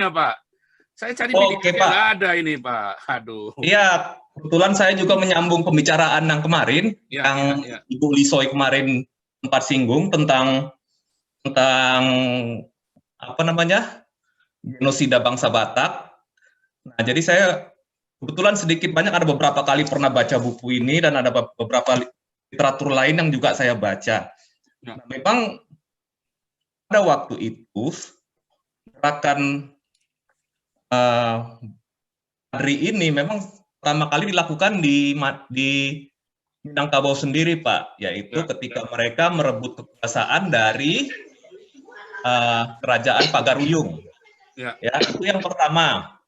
Ya, Pak. Saya cari Oke, videonya Pak. nggak ada ini, Pak. Aduh. Iya, kebetulan saya juga menyambung pembicaraan yang kemarin, Ya, yang ya, ya. Ibu Lisoy kemarin sempat singgung tentang tentang apa namanya genosida bangsa Batak. Nah, jadi saya kebetulan sedikit banyak ada beberapa kali pernah baca buku ini dan ada beberapa literatur lain yang juga saya baca. Ya. Nah, memang pada waktu itu gerakan Badri ini memang pertama kali dilakukan di Minangkabau sendiri, Pak, yaitu ketika mereka merebut kekuasaan dari kerajaan Pagaruyung. Ya, itu yang pertama.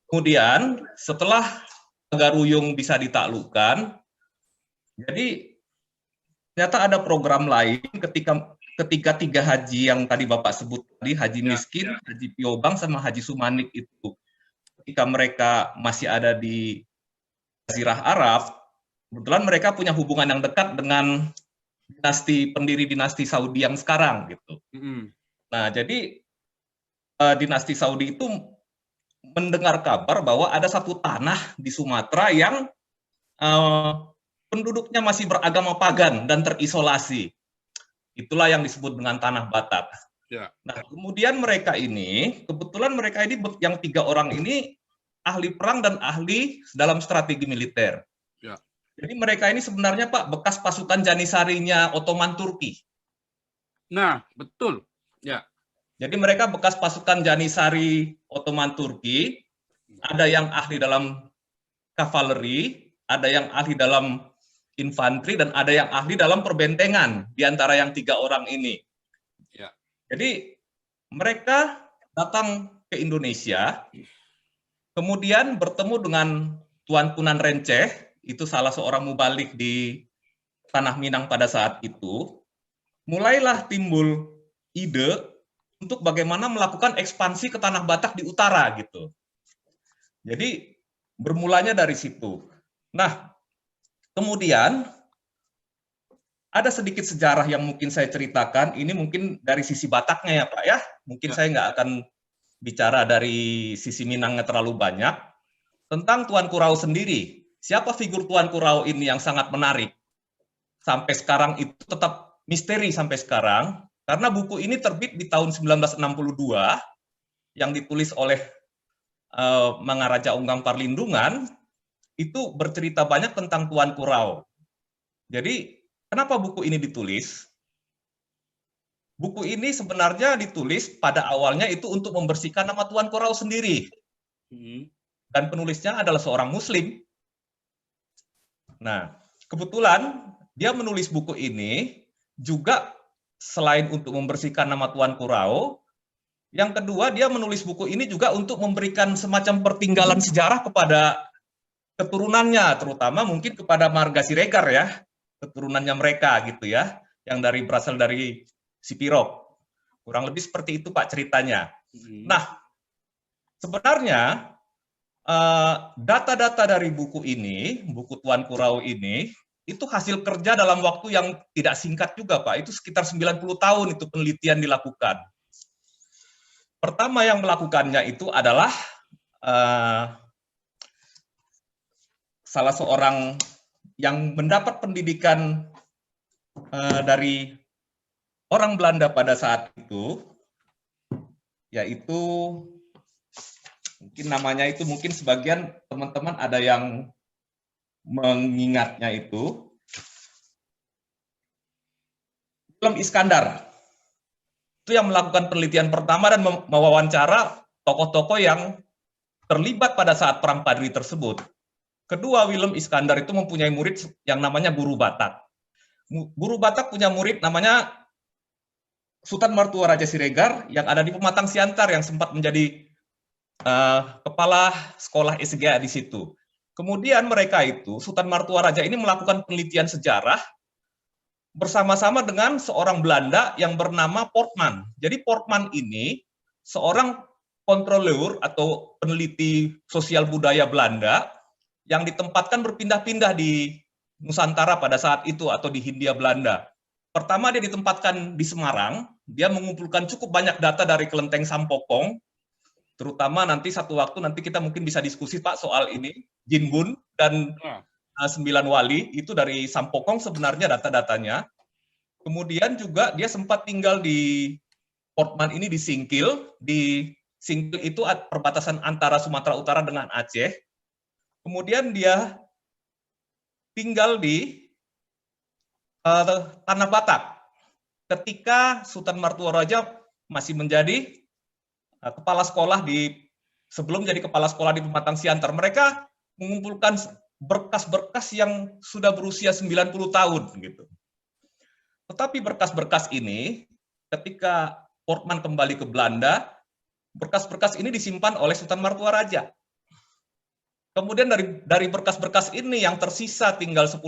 Kemudian setelah Pagaruyung bisa ditaklukkan, jadi ternyata ada program lain ketika 3 haji yang tadi Bapak sebut tadi, Haji Miskin, Haji Piobang, sama Haji Sumanik itu, ketika mereka masih ada di Jazirah Arab, kebetulan mereka punya hubungan yang dekat dengan pendiri dinasti Saudi yang sekarang gitu. Nah, jadi dinasti Saudi itu mendengar kabar bahwa ada satu tanah di Sumatera yang penduduknya masih beragama pagan dan terisolasi. Itulah yang disebut dengan tanah Batak. Ya. Nah, kemudian kebetulan mereka ini yang 3 orang ini ahli perang dan ahli dalam strategi militer. Ya. Jadi mereka ini sebenarnya, Pak, bekas pasukan Janisarinya Ottoman Turki. Nah, betul. Ya. Jadi mereka bekas pasukan Janisari Ottoman Turki, ada yang ahli dalam kavaleri, ada yang ahli dalam infanteri, dan ada yang ahli dalam perbentengan di antara yang 3 orang ini. Ya. Jadi mereka datang ke Indonesia, kemudian bertemu dengan Tuan Punan Renceh, itu salah seorang mubalik di Tanah Minang pada saat itu. Mulailah timbul ide untuk bagaimana melakukan ekspansi ke Tanah Batak di utara gitu. Jadi bermulanya dari situ. Nah, kemudian ada sedikit sejarah yang mungkin saya ceritakan. Ini mungkin dari sisi Bataknya ya, Pak ya. Mungkin saya nggak akan bicara dari sisi Minangnya terlalu banyak. Tentang Tuan Kurau sendiri. Siapa figur Tuan Kurau ini yang sangat menarik? Sampai sekarang itu tetap misteri sampai sekarang. Karena buku ini terbit di tahun 1962 yang ditulis oleh Mangaraja Unggang Parlindungan, itu bercerita banyak tentang Tuan Kurau. Jadi kenapa buku ini ditulis? Buku ini sebenarnya ditulis pada awalnya itu untuk membersihkan nama Tuan Kurau sendiri. Dan penulisnya adalah seorang Muslim. Nah, kebetulan dia menulis buku ini juga selain untuk membersihkan nama Tuan Kurau, yang kedua dia menulis buku ini juga untuk memberikan semacam pertinggalan sejarah kepada keturunannya, terutama mungkin kepada marga Siregar ya, keturunannya mereka gitu ya, yang berasal dari Sipirok. Kurang lebih seperti itu, Pak, ceritanya. Nah, sebenarnya data-data dari buku ini, buku Tuan Kurau ini, itu hasil kerja dalam waktu yang tidak singkat juga, Pak. Itu sekitar 90 tahun itu penelitian dilakukan. Pertama yang melakukannya itu adalah salah seorang yang mendapat pendidikan dari orang Belanda pada saat itu, yaitu mungkin namanya itu mungkin sebagian teman-teman ada yang mengingatnya itu Willem Iskandar. Itu yang melakukan penelitian pertama dan mewawancara tokoh-tokoh yang terlibat pada saat Perang Padri tersebut. Kedua, Willem Iskandar itu mempunyai murid yang namanya Guru Batak. Guru Batak punya murid namanya Sultan Martua Raja Siregar yang ada di Pematang Siantar yang sempat menjadi kepala sekolah SGA di situ. Kemudian mereka itu, Sultan Martua Raja ini melakukan penelitian sejarah bersama-sama dengan seorang Belanda yang bernama Portman. Jadi Portman ini seorang kontroleur atau peneliti sosial budaya Belanda yang ditempatkan berpindah-pindah di Nusantara pada saat itu atau di Hindia Belanda. Pertama dia ditempatkan di Semarang, dia mengumpulkan cukup banyak data dari Kelenteng Sampokong, Terutama nanti satu waktu nanti kita mungkin bisa diskusi Pak soal ini, Jinbun dan Nah, 9 wali itu dari Sampokong sebenarnya data-datanya. Kemudian juga dia sempat tinggal di Portman ini di Singkil. Di Singkil itu perbatasan antara Sumatera Utara dengan Aceh. Kemudian dia tinggal di Tanah Batak ketika Sultan Martuaraja masih menjadi kepala sekolah sebelum jadi kepala sekolah di Pematang Siantar. Mereka mengumpulkan berkas-berkas yang sudah berusia 90 tahun gitu. Tetapi berkas-berkas ini ketika Portman kembali ke Belanda, berkas-berkas ini disimpan oleh Sultan Martuaraja. Kemudian dari berkas-berkas ini yang tersisa tinggal 10%,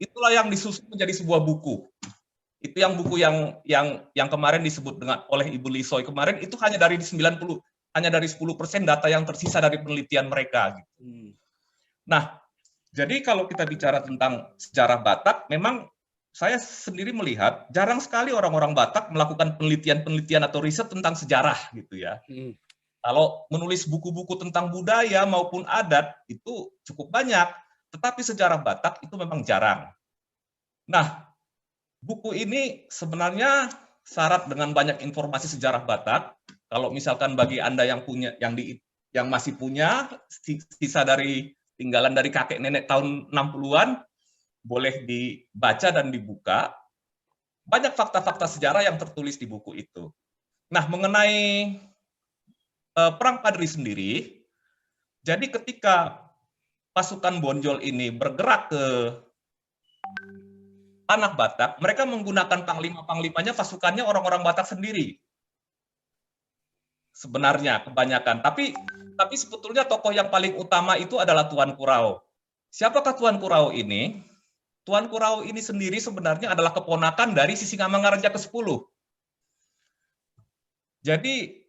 itulah yang disusun menjadi sebuah buku. Itu yang buku yang kemarin disebut oleh Ibu Lisoy kemarin, itu hanya dari 10% data yang tersisa dari penelitian mereka. Nah, jadi kalau kita bicara tentang sejarah Batak, memang saya sendiri melihat jarang sekali orang-orang Batak melakukan penelitian-penelitian atau riset tentang sejarah gitu ya. Kalau menulis buku-buku tentang budaya maupun adat itu cukup banyak, tetapi sejarah Batak itu memang jarang. Nah, buku ini sebenarnya syarat dengan banyak informasi sejarah Batak. Kalau misalkan bagi Anda yang punya, yang masih punya sisa dari tinggalan dari kakek nenek tahun 60-an, boleh dibaca dan dibuka. Banyak fakta-fakta sejarah yang tertulis di buku itu. Nah, mengenai Perang Padri sendiri, jadi ketika pasukan Bonjol ini bergerak ke Tanah Batak, mereka menggunakan panglima-panglimanya, pasukannya orang-orang Batak sendiri. Sebenarnya kebanyakan, tapi sebetulnya tokoh yang paling utama itu adalah Tuan Kurau. Siapakah Tuan Kurau ini? Tuan Kurau ini sendiri sebenarnya adalah keponakan dari Sisingamangaraja ke-10. Jadi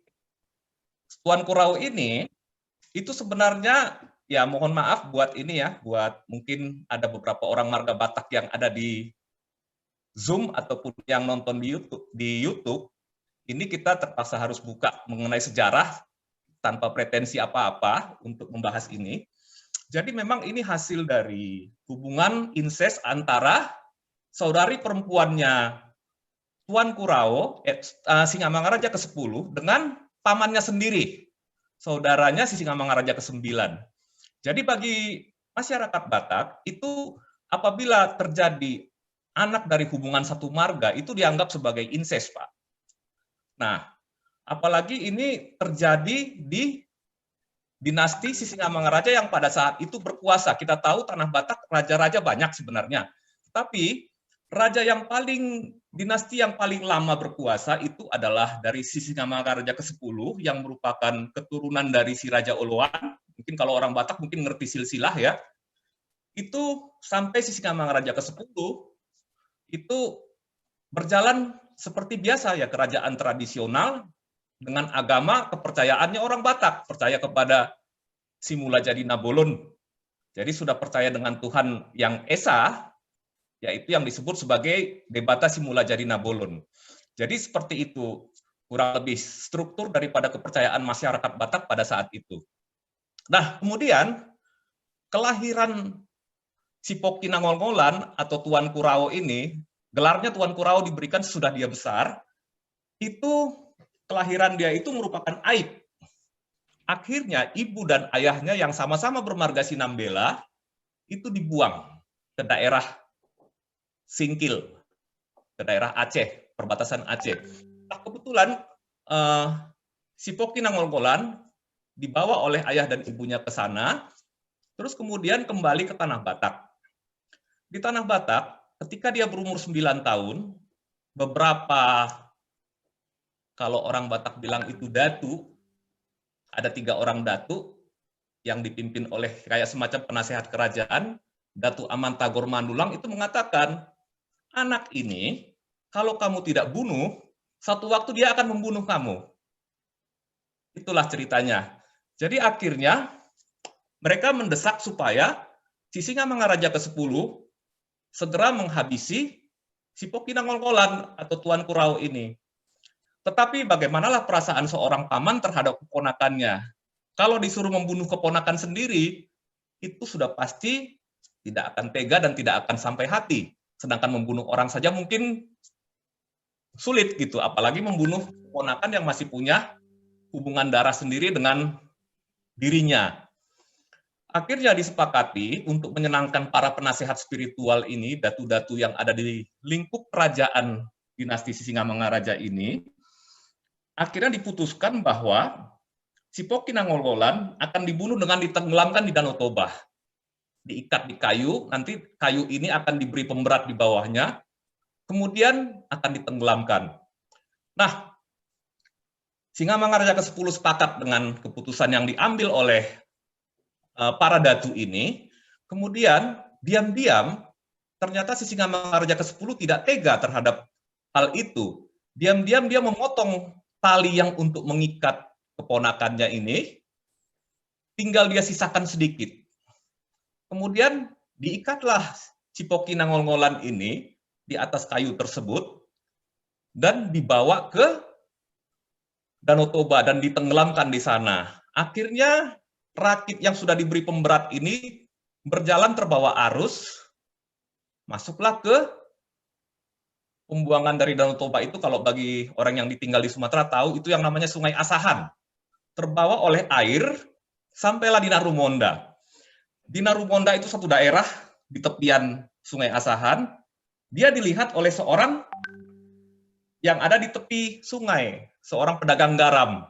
Tuan Kurau ini itu sebenarnya, ya mohon maaf buat ini ya, buat mungkin ada beberapa orang marga Batak yang ada di Zoom ataupun yang nonton di YouTube, ini kita terpaksa harus buka mengenai sejarah tanpa pretensi apa-apa untuk membahas ini. Jadi memang ini hasil dari hubungan incest antara saudari perempuannya Tuan Kurau, Sisingamangaraja ke-10 dengan pamannya sendiri, saudaranya Sisingamangaraja ke-9. Jadi bagi masyarakat Batak, itu apabila terjadi anak dari hubungan satu marga, itu dianggap sebagai incest, Pak. Nah, apalagi ini terjadi di dinasti Sisingamangaraja yang pada saat itu berkuasa. Kita tahu Tanah Batak raja-raja banyak sebenarnya. Tapi raja yang dinasti yang paling lama berkuasa itu adalah dari Sisingamangaraja ke-10 yang merupakan keturunan dari si Raja Oloan. Mungkin kalau orang Batak mungkin ngerti silsilah ya. Itu sampai Sisingamangaraja ke-10 itu berjalan seperti biasa ya, kerajaan tradisional dengan agama kepercayaannya orang Batak, percaya kepada Simula Jadi Nabolon. Jadi sudah percaya dengan Tuhan yang Esa, yaitu yang disebut sebagai Debata Simula Jadi Nabolon. Jadi seperti itu kurang lebih struktur daripada kepercayaan masyarakat Batak pada saat itu. Nah, kemudian kelahiran Sipoki Nangol-Ngolan atau Tuan Kurau ini, gelarnya Tuan Kurau diberikan sesudah dia besar, itu kelahiran dia itu merupakan aib. Akhirnya ibu dan ayahnya yang sama-sama bermarga Sinambela itu dibuang ke daerah Singkil, ke daerah Aceh, perbatasan Aceh. Nah, kebetulan Sipoki Nangol-Ngolan dibawa oleh ayah dan ibunya ke sana, terus kemudian kembali ke Tanah Batak. Di Tanah Batak, ketika dia berumur 9 tahun, beberapa, kalau orang Batak bilang itu datu, ada 3 orang datu yang dipimpin oleh kayak semacam penasehat kerajaan, Datu Aman Tagor Mandulang itu mengatakan, anak ini kalau kamu tidak bunuh, satu waktu dia akan membunuh kamu. Itulah ceritanya. Jadi akhirnya mereka mendesak supaya Sisingamangaraja ke-10 segera menghabisi Sipoki Nangol-Ngolan atau Tuan Kurau ini. Tetapi bagaimanalah perasaan seorang paman terhadap keponakannya? Kalau disuruh membunuh keponakan sendiri, itu sudah pasti tidak akan tega dan tidak akan sampai hati. Sedangkan membunuh orang saja mungkin sulit gitu, apalagi membunuh keponakan yang masih punya hubungan darah sendiri dengan dirinya. Akhirnya disepakati untuk menyenangkan para penasehat spiritual ini, datu-datu yang ada di lingkup kerajaan dinasti Sisingamangaraja ini, akhirnya diputuskan bahwa Sipoki Nangol-Ngolan akan dibunuh dengan ditenggelamkan di Danau Toba. Diikat di kayu, nanti kayu ini akan diberi pemberat di bawahnya, kemudian akan ditenggelamkan. Nah, Singamangaraja ke-10 sepakat dengan keputusan yang diambil oleh para datu ini, kemudian diam-diam ternyata si Singamangaraja ke-10 tidak tega terhadap hal itu. Diam-diam dia memotong tali yang untuk mengikat keponakannya ini, tinggal dia sisakan sedikit. Kemudian diikatlah Sipoki Nangol-Ngolan ini di atas kayu tersebut dan dibawa ke Danau Toba dan ditenggelamkan di sana. Akhirnya rakit yang sudah diberi pemberat ini berjalan terbawa arus, masuklah ke pembuangan dari Danau Toba itu. Kalau bagi orang yang ditinggal di Sumatera tahu itu yang namanya Sungai Asahan. Terbawa oleh air, sampailah di Narumonda. Di Narumonda itu satu daerah di tepian Sungai Asahan. Dia dilihat oleh seorang yang ada di tepi sungai, seorang pedagang garam.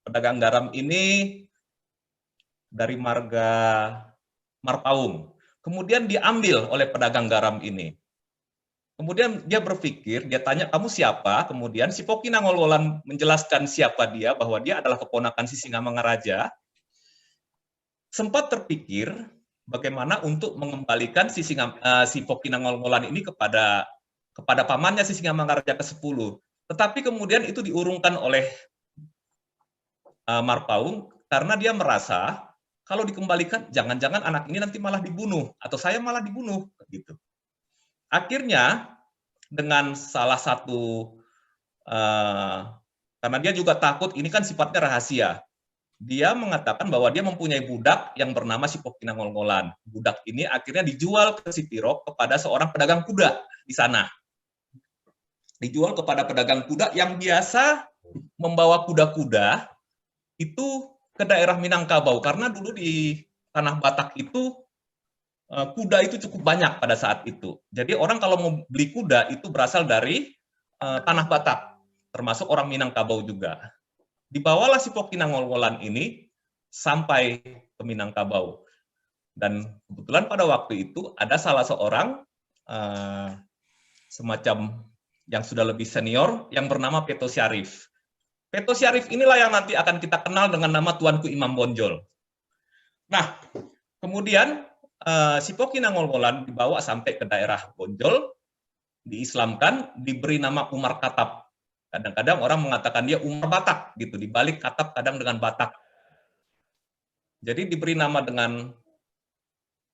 Pedagang garam ini dari marga Marpaung. Kemudian diambil oleh pedagang garam ini. Kemudian dia berpikir, dia tanya, kamu siapa? Kemudian Sipoki Nangol-Ngolan menjelaskan siapa dia, bahwa dia adalah keponakan Sisingamangaraja. Sempat terpikir bagaimana untuk mengembalikan Sipoki Nangol-Ngolan ini kepada pamannya Sisingamangaraja ke-10. Tetapi kemudian itu diurungkan oleh Marpaung karena dia merasa kalau dikembalikan jangan-jangan anak ini nanti malah dibunuh atau saya malah dibunuh gitu. Akhirnya dengan salah satu karena dia juga takut ini kan sifatnya rahasia. Dia mengatakan bahwa dia mempunyai budak yang bernama Sipoki Nangol-Ngolan. Budak ini akhirnya dijual ke Sipirok kepada seorang pedagang kuda di sana. Dijual kepada pedagang kuda yang biasa membawa kuda-kuda itu ke daerah Minangkabau, karena dulu di Tanah Batak itu kuda itu cukup banyak pada saat itu. Jadi orang kalau mau beli kuda itu berasal dari Tanah Batak, termasuk orang Minangkabau juga. Dibawalah Sipoki Nangol-Ngolan ini sampai ke Minangkabau. Dan kebetulan pada waktu itu ada salah seorang semacam yang sudah lebih senior yang bernama Peto Syarif. Peto Syarif inilah yang nanti akan kita kenal dengan nama Tuanku Imam Bonjol. Nah, kemudian Sipoki Nangol-Ngolan dibawa sampai ke daerah Bonjol, diislamkan, diberi nama Umar Khattab. Kadang-kadang orang mengatakan dia Umar Batak, gitu. Dibalik Khattab kadang dengan Batak. Jadi diberi nama dengan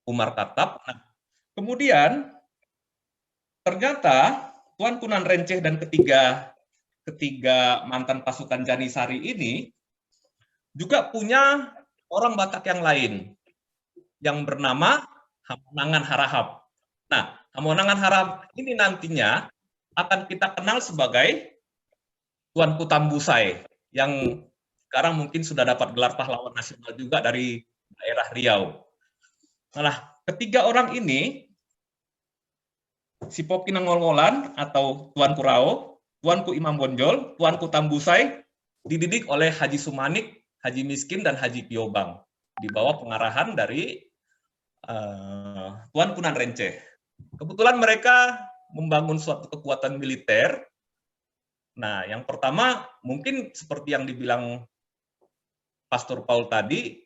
Umar Khattab. Nah, kemudian ternyata Tuan Kunan Renceh dan ketiga mantan pasukan Janisari ini juga punya orang Batak yang lain yang bernama Hamonangan Harahap. Nah, Hamonangan Harahap ini nantinya akan kita kenal sebagai Tuanku Tambusai, yang sekarang mungkin sudah dapat gelar pahlawan nasional juga dari daerah Riau. Nah, ketiga orang ini, Sipoki Nangol-Ngolan atau Tuanku Rao, Tuanku Imam Bonjol, Tuanku Tambusai, dididik oleh Haji Sumanik, Haji Miskin, dan Haji Piobang. Di bawah pengarahan dari Tuan Kunan Renceh. Kebetulan mereka membangun suatu kekuatan militer. Nah, yang pertama mungkin seperti yang dibilang Pastor Paul tadi,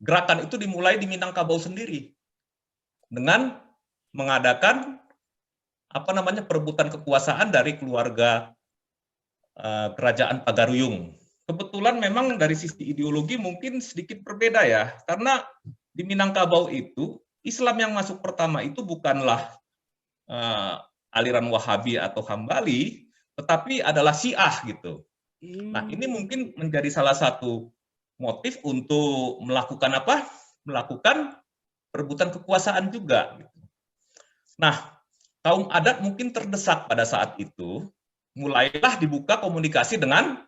gerakan itu dimulai di Minangkabau sendiri dengan mengadakan perebutan kekuasaan dari keluarga kerajaan Pagaruyung. Kebetulan memang dari sisi ideologi mungkin sedikit berbeda ya, karena di Minangkabau itu Islam yang masuk pertama itu bukanlah aliran Wahabi atau Hambali, tetapi adalah Syiah gitu. Nah, ini mungkin menjadi salah satu motif untuk melakukan apa? Melakukan perebutan kekuasaan juga. Nah, kaum adat mungkin terdesak pada saat itu, mulailah dibuka komunikasi dengan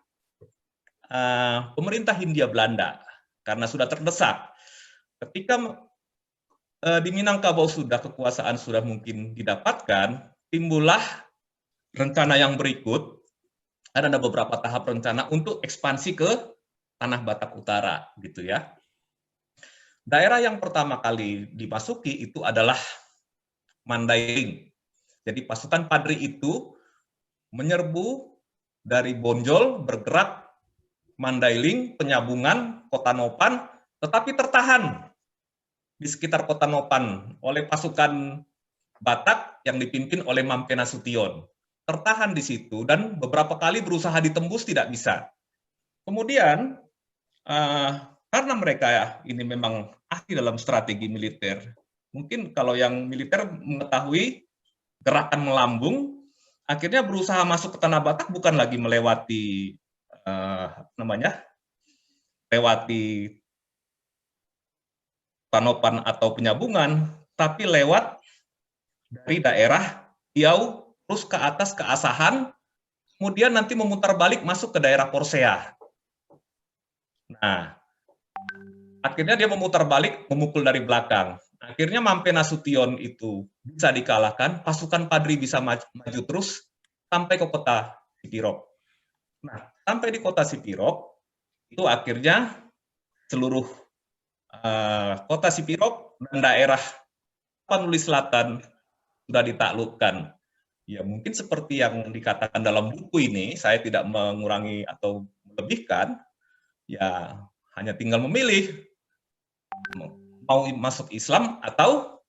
pemerintah Hindia Belanda karena sudah terdesak. Ketika di Minangkabau sudah kekuasaan sudah mungkin didapatkan, timbullah rencana yang berikut. Ada beberapa tahap rencana untuk ekspansi ke tanah Batak Utara, gitu ya. Daerah yang pertama kali dimasuki itu adalah Mandailing. Jadi pasukan Padri itu menyerbu dari Bonjol, bergerak Mandailing, Penyabungan, Kota Nopan, tetapi tertahan di sekitar Kota Nopan oleh pasukan Batak yang dipimpin oleh Mamke Nasution. Tertahan di situ dan beberapa kali berusaha ditembus tidak bisa. Kemudian karena mereka ini memang ahli dalam strategi militer, mungkin kalau yang militer mengetahui gerakan melambung, akhirnya berusaha masuk ke tanah Batak bukan lagi melewati lewati Tanopan atau Penyabungan, tapi lewat dari daerah Riau terus ke atas ke Asahan, kemudian nanti memutar balik masuk ke daerah Porsea. Nah, akhirnya dia memutar balik, memukul dari belakang. Akhirnya Mampe Nasution itu bisa dikalahkan, pasukan Padri bisa maju terus sampai ke kota Sipirok. Nah, sampai di kota Sipirok, itu akhirnya seluruh kota Sipirok dan daerah Tapanuli Selatan sudah ditaklukkan. Ya mungkin seperti yang dikatakan dalam buku ini, saya tidak mengurangi atau melebihkan, ya hanya tinggal memilih mau masuk Islam atau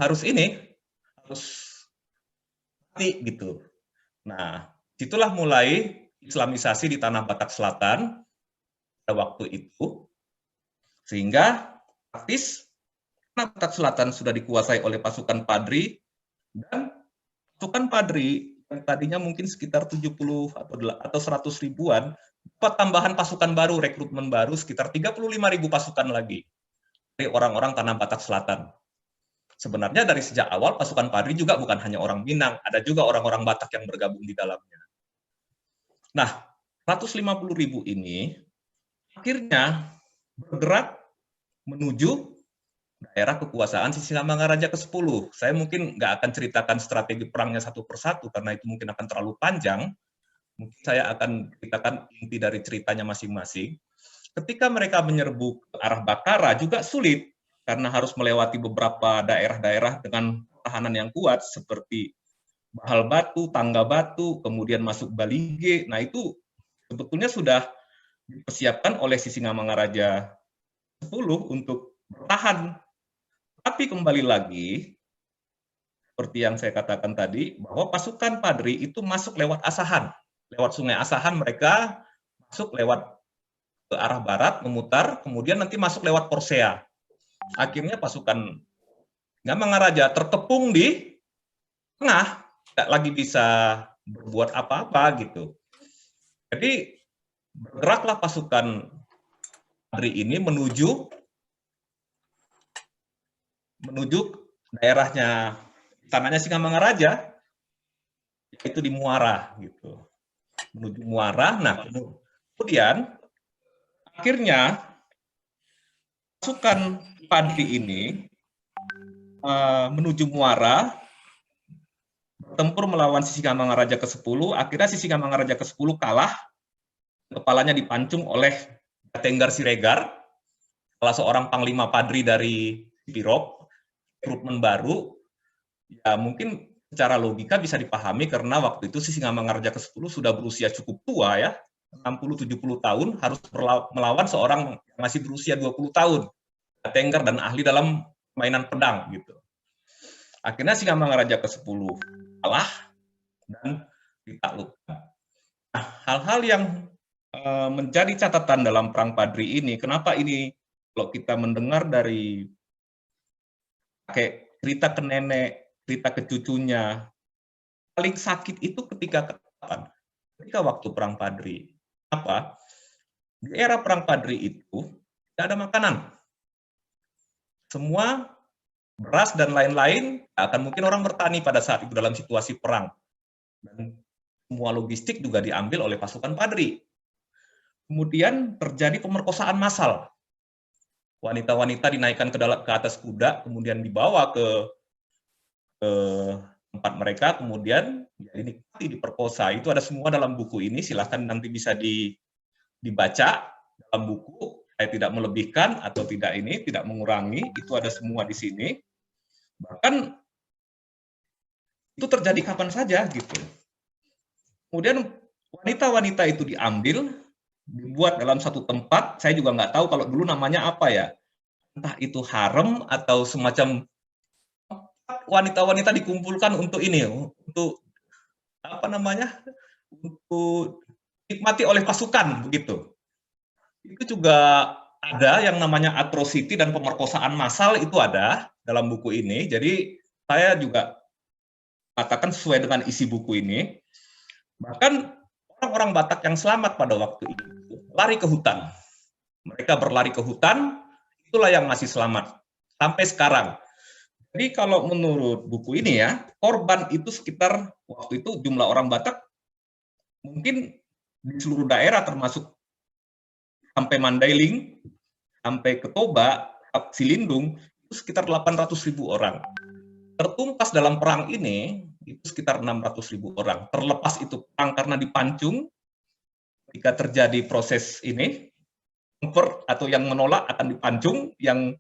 harus mati gitu. Nah, situlah mulai Islamisasi di tanah Batak Selatan pada waktu itu, sehingga praktis tanah Batak Selatan sudah dikuasai oleh pasukan Padri. Dan pasukan Padri yang tadinya mungkin sekitar 70 atau 100 ribuan, dapat tambahan pasukan baru, rekrutmen baru sekitar 35.000 pasukan lagi dari orang-orang tanah Batak Selatan. Sebenarnya dari sejak awal pasukan Padri juga bukan hanya orang Minang, ada juga orang-orang Batak yang bergabung di dalamnya. Nah, 150.000 ini akhirnya bergerak menuju daerah kekuasaan Sisingamangaraja ke-10. Saya mungkin nggak akan ceritakan strategi perangnya satu persatu, karena itu mungkin akan terlalu panjang. Mungkin saya akan ceritakan inti dari ceritanya masing-masing. Ketika mereka menyerbu ke arah Bakara juga sulit, karena harus melewati beberapa daerah-daerah dengan pertahanan yang kuat, seperti Bahal Batu, Tangga Batu, kemudian masuk Balige. Nah itu sebetulnya sudah dipersiapkan oleh Sisingamangaraja 10 untuk bertahan. Tapi kembali lagi, seperti yang saya katakan tadi, bahwa pasukan Padri itu masuk lewat Asahan. Lewat Sungai Asahan mereka masuk lewat ke arah barat, memutar, kemudian nanti masuk lewat Porsea. Akhirnya pasukan Ngamangaraja terkepung di tengah, tidak lagi bisa berbuat apa-apa gitu. Jadi bergeraklah pasukan Padri ini menuju daerahnya tanahnya Singamangaraja, yaitu di Muara gitu, menuju Muara. Nah kemudian akhirnya pasukan Padri ini menuju Muara, bertempur melawan Sisingamangaraja ke-10. Akhirnya Sisingamangaraja ke-10 kalah, kepalanya dipancung oleh Tenggar Siregar, salah seorang panglima Padri dari Sipirok, rekrutmen baru. Ya mungkin secara logika bisa dipahami karena waktu itu Sisingamangaraja ke-10 sudah berusia cukup tua ya, 60-70 tahun, harus melawan seorang yang masih berusia 20 tahun, Tenggar dan ahli dalam mainan pedang gitu. Akhirnya Singamangaraja ke-10 kalah dan ditaklukkan. Nah, hal-hal yang menjadi catatan dalam Perang Padri ini, kenapa ini kalau kita mendengar dari kakek cerita ke nenek, cerita ke cucunya, paling sakit itu ketika kapan? Ketika waktu Perang Padri. Apa? Di era Perang Padri itu tidak ada makanan. Semua beras dan lain-lain, akan mungkin orang bertani pada saat itu dalam situasi perang. Dan semua logistik juga diambil oleh pasukan Padri. Kemudian terjadi pemerkosaan massal. Wanita-wanita dinaikkan ke atas kuda, kemudian dibawa ke tempat mereka, kemudian dinikmati, diperkosa. Itu ada semua dalam buku ini, silahkan nanti bisa dibaca dalam buku. Saya tidak melebihkan atau tidak mengurangi, itu ada semua di sini. Bahkan itu terjadi kapan saja gitu. Kemudian wanita-wanita itu diambil, dibuat dalam satu tempat, saya juga nggak tahu kalau dulu namanya apa ya, entah itu harem atau semacam wanita-wanita dikumpulkan untuk ini, untuk apa namanya, untuk dinikmati oleh pasukan begitu. Itu juga ada yang namanya atrocity dan pemerkosaan massal, itu ada dalam buku ini. Jadi saya juga katakan sesuai dengan isi buku ini. Bahkan orang-orang Batak yang selamat pada waktu itu lari ke hutan. Mereka berlari ke hutan, itulah yang masih selamat sampai sekarang. Jadi kalau menurut buku ini ya, korban itu sekitar waktu itu jumlah orang Batak mungkin di seluruh daerah termasuk sampai Mandailing, sampai ke Toba, Silindung, itu sekitar 800.000 orang. Tertumpas dalam perang ini, itu sekitar 600.000 orang. Terlepas itu perang karena dipancung, ketika terjadi proses ini, atau yang menolak akan dipancung, yang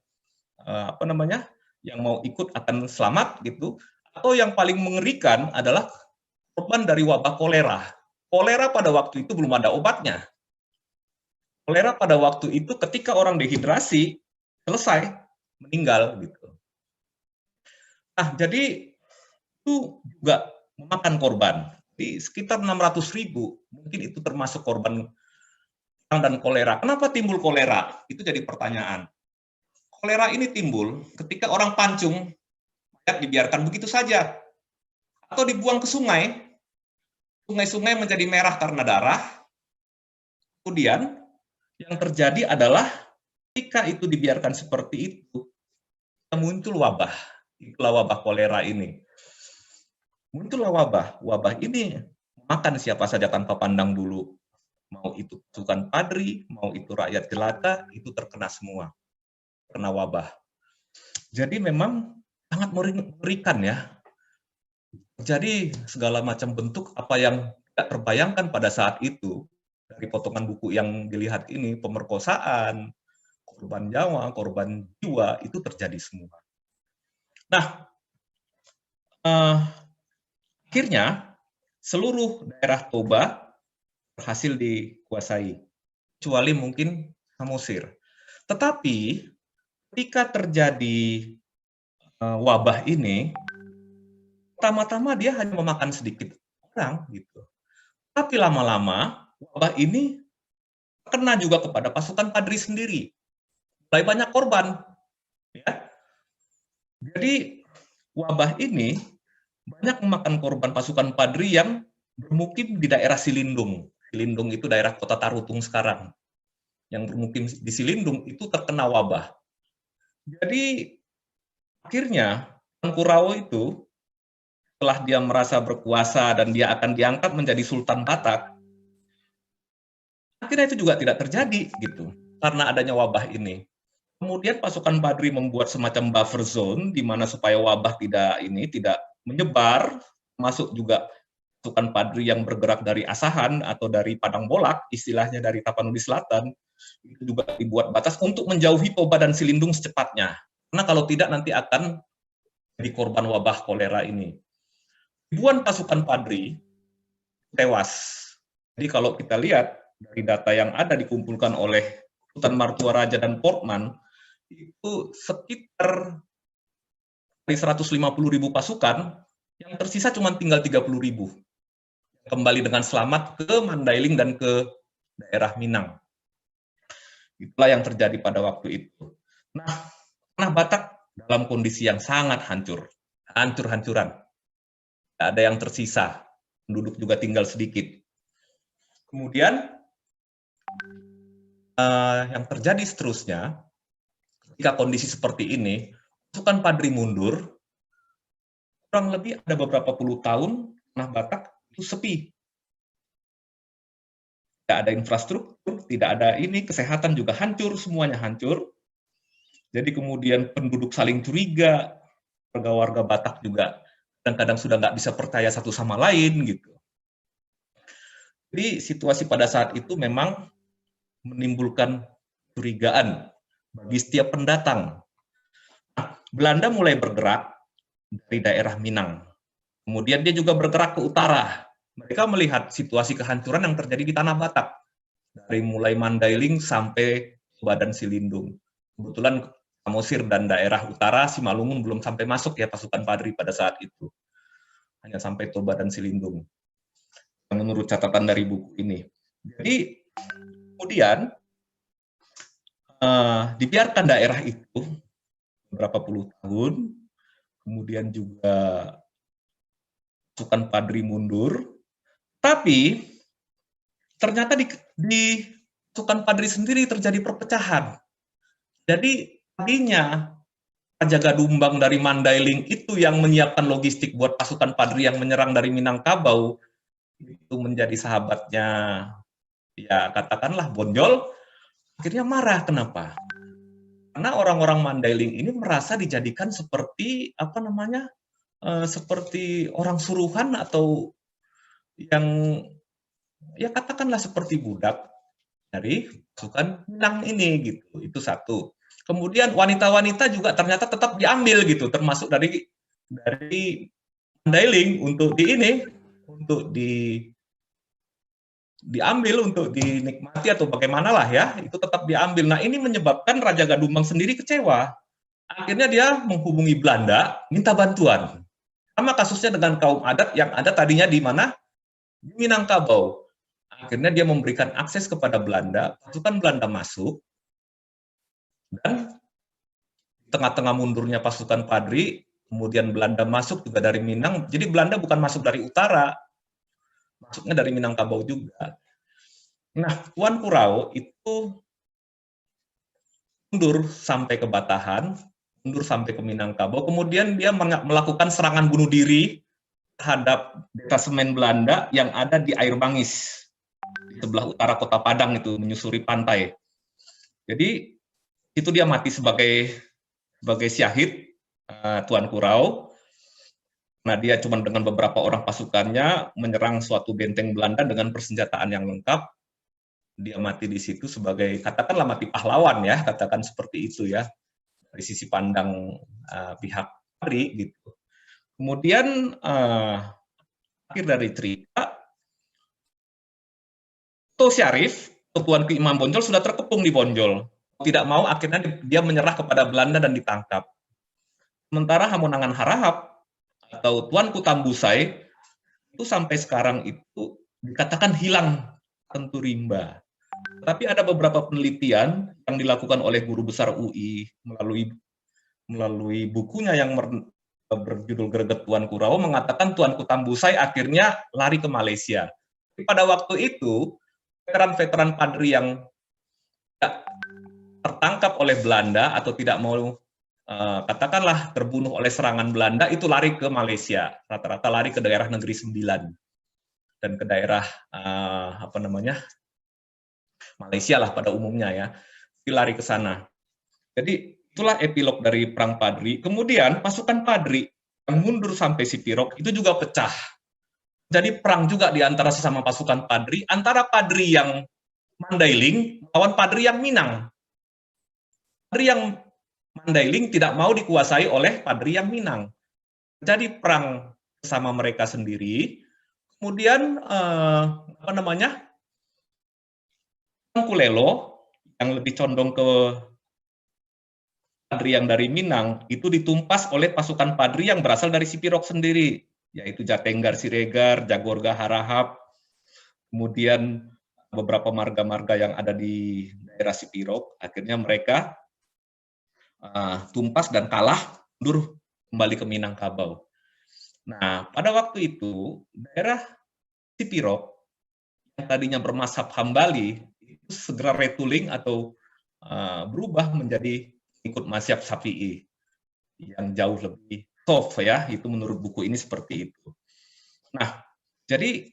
yang mau ikut akan selamat gitu. Atau yang paling mengerikan adalah korban dari wabah kolera. Kolera pada waktu itu belum ada obatnya. Kolera pada waktu itu ketika orang dehidrasi, selesai, meninggal gitu. Nah, jadi itu juga memakan korban. Di sekitar 600.000, mungkin itu termasuk korban perang dan kolera. Kenapa timbul kolera? Itu jadi pertanyaan. Kolera ini timbul ketika orang pancung, mayat dibiarkan begitu saja. Atau dibuang ke sungai, sungai-sungai menjadi merah karena darah. Kemudian yang terjadi adalah ketika itu dibiarkan seperti itu, muncul wabah. Itulah wabah kolera ini. Muncullah wabah ini memakan siapa saja tanpa pandang bulu. Mau itu pasukan Padri, mau itu rakyat jelata, itu terkena semua. Kena wabah. Jadi memang sangat mengerikan ya. Jadi segala macam bentuk apa yang tidak terbayangkan pada saat itu, dari potongan buku yang dilihat ini, pemerkosaan, korban nyawa, korban jiwa, itu terjadi semua. Nah, akhirnya seluruh daerah Toba berhasil dikuasai, kecuali mungkin Samosir. Tetapi ketika terjadi wabah ini, pertama-tama dia hanya memakan sedikit orang gitu. Tapi lama-lama wabah ini kena juga kepada pasukan Padri sendiri. Mulai banyak korban. Ya. Jadi wabah ini banyak memakan korban pasukan Padri yang bermukim di daerah Silindung. Silindung itu daerah kota Tarutung sekarang. Yang bermukim di Silindung itu terkena wabah. Jadi akhirnya Kurawo itu setelah dia merasa berkuasa dan dia akan diangkat menjadi Sultan Batak, akhirnya itu juga tidak terjadi gitu karena adanya wabah ini. Kemudian pasukan Padri membuat semacam buffer zone di mana supaya wabah tidak menyebar, masuk juga pasukan Padri yang bergerak dari Asahan atau dari Padang Bolak, istilahnya dari Tapanuli Selatan, itu juga dibuat batas untuk menjauhi Toba dan Silindung secepatnya. Karena kalau tidak nanti akan jadi korban wabah kolera ini. Ribuan pasukan Padri tewas. Jadi kalau kita lihat dari data yang ada dikumpulkan oleh Sultan Martua Raja dan Portman, itu sekitar 150.000 pasukan, yang tersisa cuma tinggal 30.000. Kembali dengan selamat ke Mandailing dan ke daerah Minang. Itulah yang terjadi pada waktu itu. Nah, tanah Batak dalam kondisi yang sangat hancur. Hancur-hancuran. tidak ada yang tersisa, penduduk juga tinggal sedikit. Kemudian yang terjadi seterusnya, ketika kondisi seperti ini, pasukan Padri mundur, kurang lebih ada beberapa puluh tahun, tanah Batak itu sepi. Tidak ada infrastruktur, tidak ada ini, kesehatan juga hancur, semuanya hancur. Jadi kemudian penduduk saling curiga, warga-warga Batak juga kadang-kadang sudah nggak bisa percaya satu sama lain gitu. Jadi situasi pada saat itu memang menimbulkan curigaan bagi setiap pendatang. Belanda mulai bergerak dari daerah Minang. Kemudian dia juga bergerak ke utara. Mereka melihat situasi kehancuran yang terjadi di Tanah Batak. Dari mulai Mandailing sampai Badan Silindung. Kebetulan Samosir dan daerah utara, Simalungun belum sampai masuk ya pasukan Padri pada saat itu. Hanya sampai Toba dan Silindung. Menurut catatan dari buku ini. Jadi kemudian dibiarkan daerah itu beberapa puluh tahun, kemudian juga pasukan Padri mundur, tapi ternyata di pasukan Padri sendiri terjadi perpecahan. Jadi tadinya Raja Gadumbang dari Mandailing itu yang menyiapkan logistik buat pasukan Padri yang menyerang dari Minangkabau, itu menjadi sahabatnya, ya katakanlah Bonjol, akhirnya marah. Kenapa? Karena orang-orang Mandailing ini merasa dijadikan seperti apa namanya, seperti orang suruhan atau yang ya katakanlah seperti budak dari pasukan Minang ini gitu. Itu satu. Kemudian wanita-wanita juga ternyata tetap diambil gitu, termasuk dari Mandailing untuk diambil untuk dinikmati atau bagaimanalah ya, itu tetap diambil. Nah, ini menyebabkan Raja Gadumbang sendiri kecewa. Akhirnya dia menghubungi Belanda, minta bantuan. Sama kasusnya dengan kaum adat yang ada tadinya di mana? Di Minangkabau. Akhirnya dia memberikan akses kepada Belanda, pasukan Belanda masuk, dan tengah-tengah mundurnya pasukan Padri, kemudian Belanda masuk juga dari Minang, jadi Belanda bukan masuk dari utara, masuknya dari Minangkabau juga. Nah, Tuan Kurau itu mundur sampai ke Batahan, mundur sampai ke Minangkabau, kemudian dia melakukan serangan bunuh diri terhadap detasemen Belanda yang ada di Air Bangis, di sebelah utara kota Padang itu, menyusuri pantai. Jadi itu dia mati sebagai syahid, Tuan Kurau. Nah, dia cuma dengan beberapa orang pasukannya menyerang suatu benteng Belanda dengan persenjataan yang lengkap. Dia mati di situ sebagai, katakanlah mati pahlawan ya, katakan seperti itu ya, dari sisi pandang pihak Padri gitu. Kemudian akhir dari cerita, Tuh Syarif, Tuan Ki Imam Bonjol sudah terkepung di Bonjol. Tidak mau, akhirnya dia menyerah kepada Belanda dan ditangkap. Sementara Hamonangan Harahap atau Tuanku Tambusai itu sampai sekarang itu dikatakan hilang tentu rimba. Tapi ada beberapa penelitian yang dilakukan oleh guru besar UI melalui bukunya yang berjudul Greget Tuan Kurau, mengatakan Tuanku Tambusai akhirnya lari ke Malaysia. Tapi pada waktu itu veteran-veteran Padri yang tidak tertangkap oleh Belanda atau tidak mau katakanlah terbunuh oleh serangan Belanda itu lari ke Malaysia, rata-rata lari ke daerah Negeri Sembilan dan ke daerah apa namanya, Malaysia lah pada umumnya ya, lari ke sana. Jadi itulah epilog dari Perang Padri. Kemudian pasukan Padri yang mundur sampai Sipirok itu juga pecah. Jadi perang juga di antara sesama pasukan Padri, antara Padri yang Mandailing lawan Padri yang Minang. Padri yang Mandailing tidak mau dikuasai oleh Padri yang Minang. Jadi perang bersama mereka sendiri. Kemudian apa namanya, Kulelo yang lebih condong ke Padri yang dari Minang itu ditumpas oleh pasukan Padri yang berasal dari Sipirok sendiri, yaitu Jatenggar Siregar, Jagorga Harahap, kemudian beberapa marga-marga yang ada di daerah Sipirok. Akhirnya mereka tumpas dan kalah, mundur kembali ke Minangkabau. Nah, pada waktu itu daerah Sipirot yang tadinya bermazhab Hambali itu segera retooling atau berubah menjadi ikut mazhab Syafi'i yang jauh lebih soft ya, itu menurut buku ini seperti itu. Nah, jadi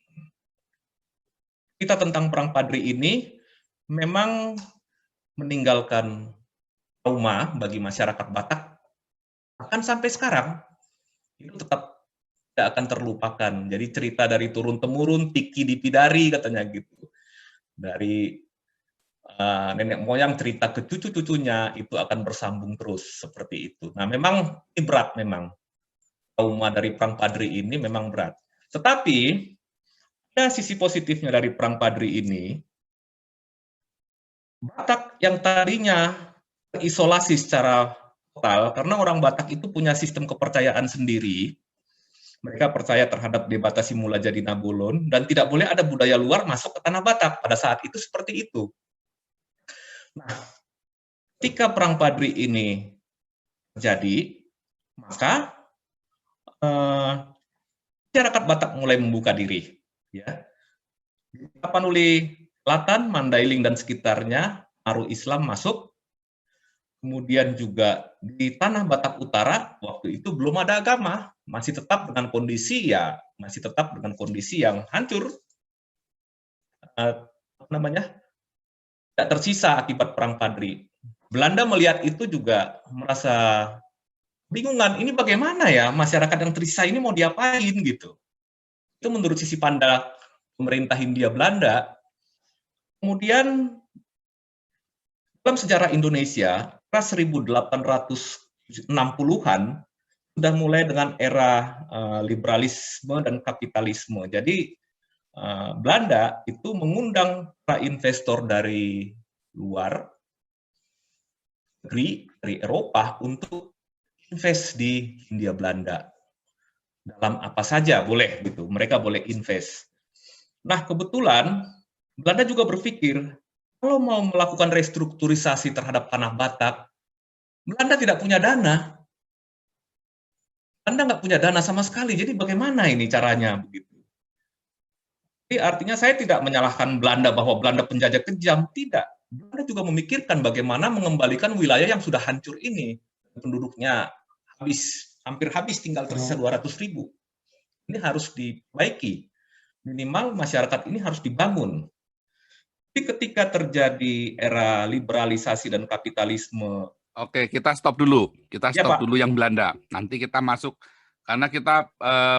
kita tentang Perang Padri ini memang meninggalkan trauma bagi masyarakat Batak, bahkan sampai sekarang itu tetap tidak akan terlupakan. Jadi cerita dari turun-temurun, Tiki Dipidari katanya gitu. Dari nenek moyang cerita ke cucu-cucunya itu akan bersambung terus seperti itu. Nah, memang ini berat memang. Trauma dari Perang Padri ini memang berat. Tetapi ada sisi positifnya dari Perang Padri ini. Batak yang tadinya terisolasi secara total, karena orang Batak itu punya sistem kepercayaan sendiri. Mereka percaya terhadap Debata Simula Jadi Nabolon, dan tidak boleh ada budaya luar masuk ke tanah Batak. Pada saat itu seperti itu. Nah, ketika Perang Padri ini terjadi, maka masyarakat Batak mulai membuka diri. Ya. Di Tapanuli Selatan, Mandailing dan sekitarnya, pengaruh Islam masuk. Kemudian juga di tanah Batak Utara, waktu itu belum ada agama, masih tetap dengan kondisi yang hancur, tidak tersisa akibat Perang Padri. Belanda melihat itu juga merasa bingungan, ini bagaimana ya masyarakat yang tersisa ini mau diapain gitu. Itu menurut sisi pandang pemerintah Hindia Belanda. Kemudian dalam sejarah Indonesia, era 1860-an sudah mulai dengan era liberalisme dan kapitalisme. Jadi Belanda itu mengundang para investor dari luar negeri, dari Eropa untuk invest di Hindia Belanda. Dalam apa saja boleh gitu, mereka boleh invest. Nah, kebetulan Belanda juga berpikir kalau mau melakukan restrukturisasi terhadap tanah Batak, Belanda tidak punya dana. Belanda nggak punya dana sama sekali, jadi bagaimana ini caranya begitu? Jadi artinya saya tidak menyalahkan Belanda bahwa Belanda penjajah kejam, tidak. Belanda juga memikirkan bagaimana mengembalikan wilayah yang sudah hancur ini. Penduduknya hampir habis, tinggal tersisa 200.000. Ini harus diperbaiki. Minimal masyarakat ini harus dibangun. Jadi ketika terjadi era liberalisasi dan kapitalisme. Oke, kita stop dulu. Kita Ya, stop Pak. dulu yang Belanda. Nanti kita masuk, karena kita